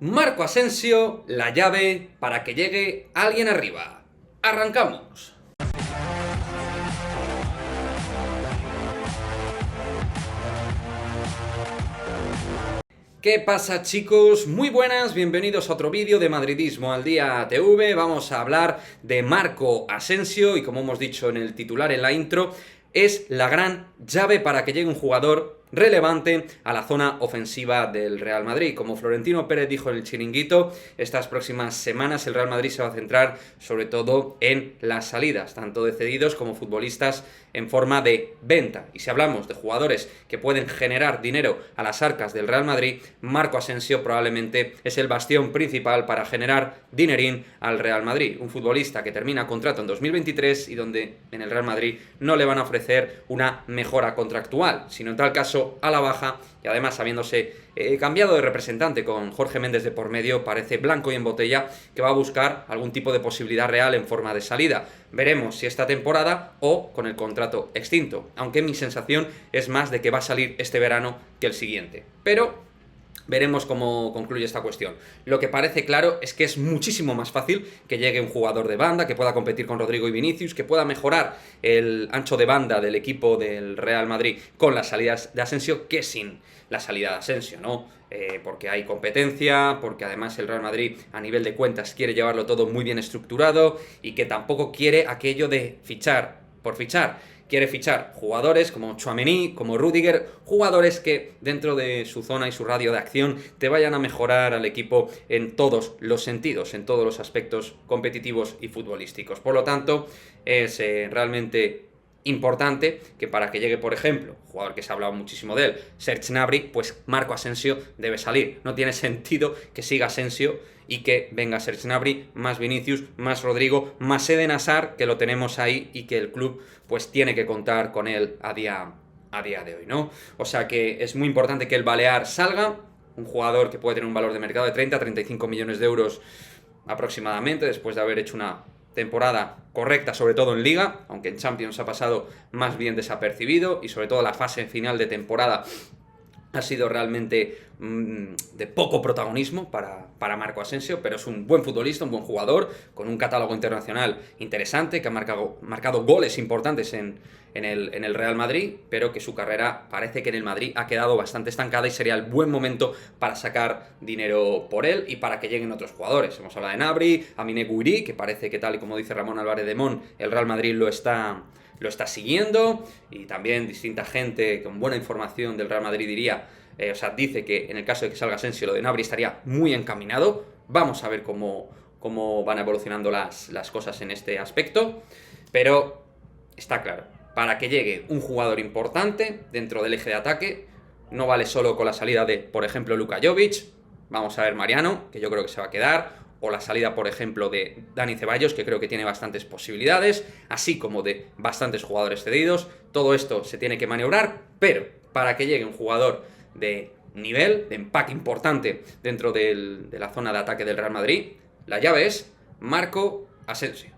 Marco Asensio, la llave para que llegue alguien arriba. ¡Arrancamos! ¿Qué pasa, chicos? Muy buenas, bienvenidos a otro vídeo de Madridismo al Día TV. Vamos a hablar de Marco Asensio y, como hemos dicho en el titular, en la intro, es la gran llave para que llegue un jugador relevante a la zona ofensiva del Real Madrid. Como Florentino Pérez dijo en el Chiringuito, estas próximas semanas el Real Madrid se va a centrar sobre todo en las salidas, tanto de cedidos como futbolistas en forma de venta. Y si hablamos de jugadores que pueden generar dinero a las arcas del Real Madrid, Marco Asensio probablemente es el bastión principal para generar dinerín al Real Madrid. Un futbolista que termina contrato en 2023 y donde en el Real Madrid no le van a ofrecer una mejora contractual, sino en tal caso a la baja, y además habiéndose cambiado de representante con Jorge Méndez de por medio, parece blanco y en botella que va a buscar algún tipo de posibilidad real en forma de salida. Veremos si esta temporada o con el contrato extinto, aunque mi sensación es más de que va a salir este verano que el siguiente. Pero veremos cómo concluye esta cuestión. Lo que parece claro es que es muchísimo más fácil que llegue un jugador de banda, que pueda competir con Rodrigo y Vinicius, que pueda mejorar el ancho de banda del equipo del Real Madrid con las salidas de Asensio, que sin la salida de Asensio, ¿no? Porque hay competencia, porque además el Real Madrid a nivel de cuentas quiere llevarlo todo muy bien estructurado y que tampoco quiere aquello de fichar por fichar. Quiere fichar jugadores como Tchouaméni, como Rüdiger, jugadores que dentro de su zona y su radio de acción te vayan a mejorar al equipo en todos los sentidos, en todos los aspectos competitivos y futbolísticos. Por lo tanto, es realmente importante que para que llegue, por ejemplo, jugador que se ha hablado muchísimo de él, Serge Gnabry, pues Marco Asensio debe salir. No tiene sentido que siga Asensio y que venga Serge Gnabry, más Vinicius, más Rodrigo, más Eden Hazard, que lo tenemos ahí y que el club pues tiene que contar con él a día de hoy, ¿no? O sea que es muy importante que el Balear salga, un jugador que puede tener un valor de mercado de 30 a 35 millones de euros aproximadamente, después de haber hecho una temporada correcta, sobre todo en Liga, aunque en Champions ha pasado más bien desapercibido, y sobre todo la fase final de temporada ha sido realmente de poco protagonismo para Marco Asensio, pero es un buen futbolista, un buen jugador, con un catálogo internacional interesante, que ha marcado goles importantes en el Real Madrid, pero que su carrera parece que en el Madrid ha quedado bastante estancada y sería el buen momento para sacar dinero por él y para que lleguen otros jugadores. Hemos hablado de Gnabry, Amine Gouiri, que parece que, tal y como dice Ramón Álvarez de Mon, el Real Madrid lo está siguiendo, y también distinta gente con buena información del Real Madrid dice que en el caso de que salga Asensio, lo de Gnabry estaría muy encaminado. Vamos a ver cómo van evolucionando las cosas en este aspecto, pero está claro, para que llegue un jugador importante dentro del eje de ataque, no vale solo con la salida de, por ejemplo, Luka Jovic. Vamos a ver Mariano, que yo creo que se va a quedar, o la salida, por ejemplo, de Dani Ceballos, que creo que tiene bastantes posibilidades, así como de bastantes jugadores cedidos. Todo esto se tiene que maniobrar, pero para que llegue un jugador de nivel, de empaque importante dentro de la zona de ataque del Real Madrid, la llave es Marco Asensio.